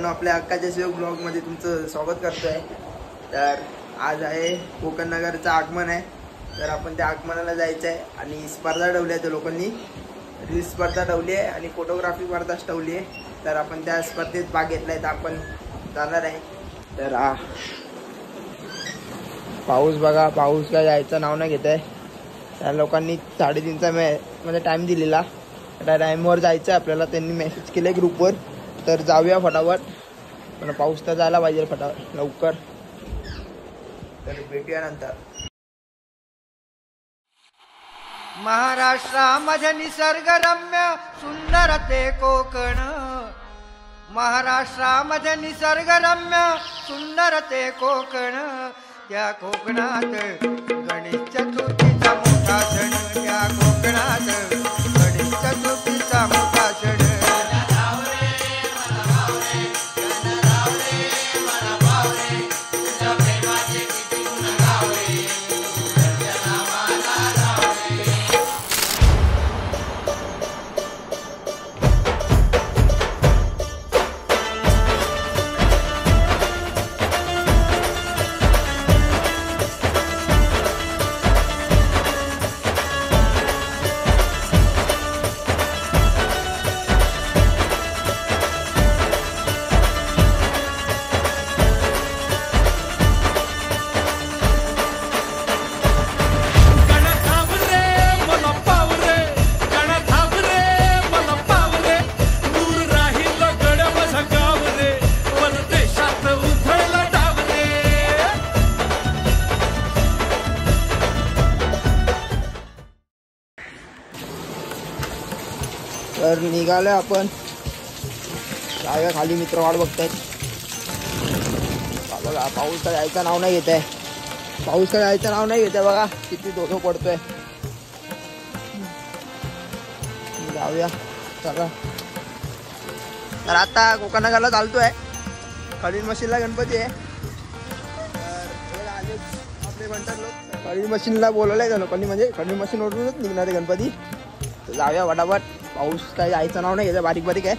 मित्रांनो, आपल्या अक्काच्या शिव ब्लॉगमध्ये तुमचं स्वागत करतोय। तर आज आहे कोकण नगरचं आगमन आहे, तर आपण त्या आगमनाला जायचं आहे आणि स्पर्धा ठेवली आहे। लोकांनी रील स्पर्धा ठेवली आहे आणि फोटोग्राफी स्पर्धा ठेवली आहे, तर आपण त्या स्पर्धेत भाग घेतलाय, तर आपण जाणार आहे। तर पाऊस बघा, पाऊस काय जायचं नाव नाही घेत आहे। त्या लोकांनी 3:30चा म्हणजे टाइम दिलेला, त्या टाइमवर जायचं आपल्याला। त्यांनी मेसेज केले ग्रुपवर, तर जाऊया फटाफट, पण पाऊस तर जायला पाहिजे फटाफट लवकर। तर भेटूया नंतर। महाराष्ट्रामध्ये निसर्गरम्य सुंदर ते कोकण, महाराष्ट्रामध्ये निसर्गरम्य सुंदर ते कोकण, त्या कोकणात गणेश चतुर्थीचा मोठा सण, त्या कोकणात गणेश चतुर्थीचा मोठा सण। तर निघालोय आपण, जाऊया खाली। मित्र वाट बघतायत। बघा, पाऊस काय जायचं नाव नाही घेत आहे, पाऊस काय जायचं नाव नाही घेत आहे। बघा किती धोधो पडतोय। जाऊया चला। तर आता कोकण नगरला चालतोय, खडील मशीनला गणपती आहे। तर आले आपले म्हणतात लोक, खडील मशीनला बोलवलंय लोकांनी, म्हणजे खडील मशीनवरूनच निघणार आहे गणपती। तर जाऊया फटाफट, पाऊस काय जायचं नाव नाही घ्यायचं, बारीक बारीक आहे।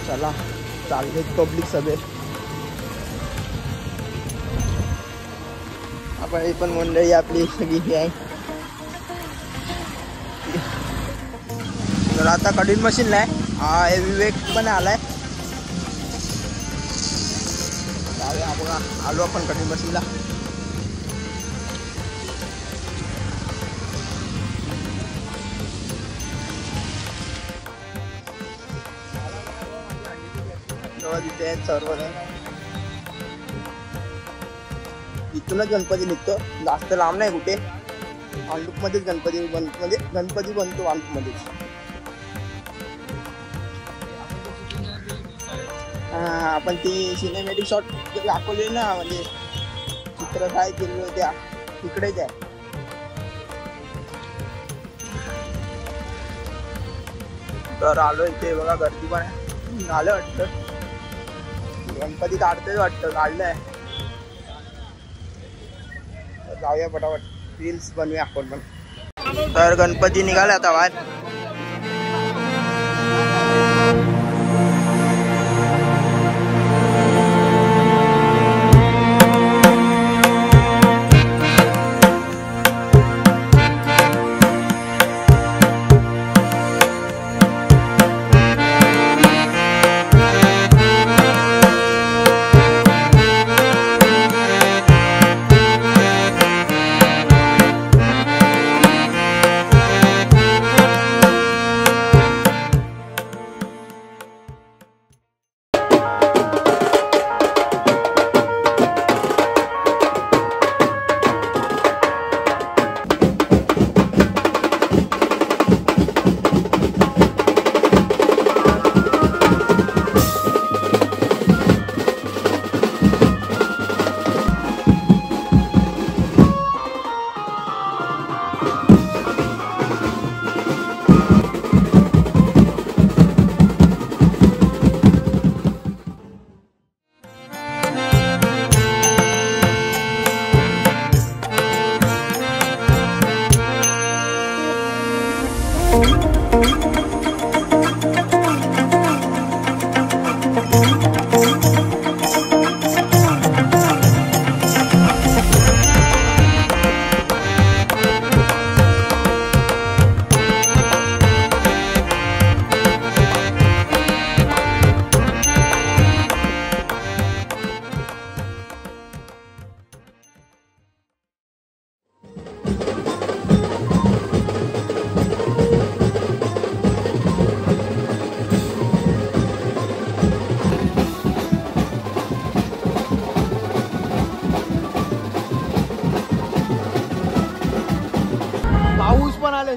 चला चालले पब्लिक सगळे, आपण ही पण मंडळी आपली सगळी आहे। तर आता कडील मशीनला आहे, विवेक पण आलाय। जाऊया बघा, आलो आपण कडील मशीनला। तिथे आहेत सर्व, इथूनच गणपती निघतो, जास्त लांब नाही कुठे। वांडूप मध्येच गणपती म्हणजे गणपती बनतो वांडूप मध्येच। आपण ती सिनेमॅटिक शॉट दाखवली ना, म्हणजे चित्र काय केलेलं होत्या तिकडेच आहे। तर आलो इथे बघा, गर्दी पण आहे। झालं वाटतं गणपती काढतेच वाटतं, काढलंय। जाऊया फटाफट, रील्स बनवूया आपण पण। तर गणपती निघाले आता बाहेर।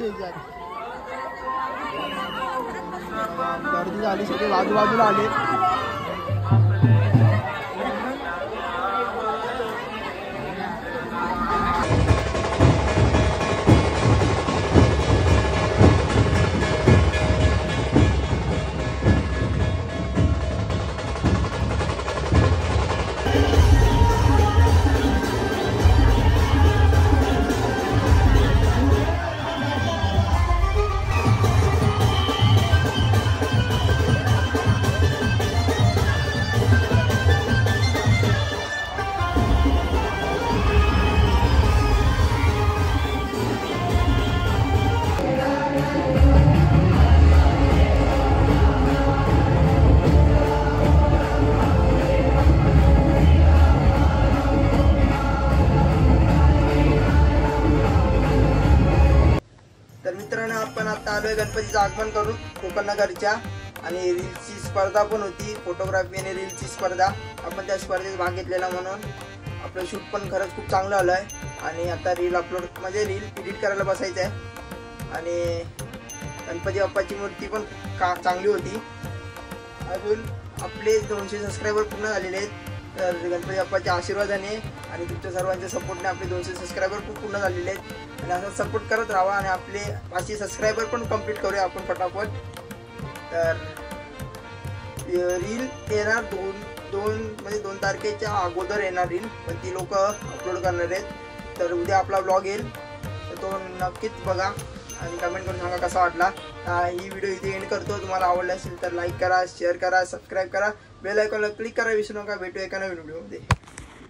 त्याच्यात गर्दी झाली, सगळे बाजूबाजूला आले. तर मित्रांनो, आपण आता आलोय गणपतीचं आगमन करून कोकण नगरच्या, आणि रीलची स्पर्धा पण होती, फोटोग्राफी आणि रीलची स्पर्धा. आपण त्या स्पर्धेत भाग घेतलेला, म्हणून आपलं शूट पण खरंच खूप चांगलं आलं आहे. आणि आता रील अपलोड म्हणजे रील एडिट करायला बसायचं आहे. आणि गणपती बाप्पाची मूर्ती पण चांगली होती. अजून आपले 200 सबस्क्रायबर पूर्ण झालेले आहेत. तर गणपती बाप्पाच्या आशीर्वादाने आणि तुमच्या सर्वांच्या सपोर्टने आपले 200 सबस्क्रायबर खूप पूर्ण झालेले आहेत. आणि असं सपोर्ट करत राहा आणि आपले 500 सबस्क्रायबर पण कंप्लीट करूया आपण फटाफट. तर रील येणार दोन तारखेच्या अगोदर येणार रील, पण ती लोक अपलोड करणार आहेत. तर उद्या आपला ब्लॉग येईल, तर तो नक्कीच बघा आणि कमेंट करून सांगा कसा वाटला. ही व्हिडिओ इथे एंड करतो. तुम्हाला आवडला असेल तर लाईक करा, शेअर करा, सबस्क्राईब करा, बेल आयकॉनला क्लिक करा विसरू नका. भेटू एका नवीन व्हिडिओमध्ये.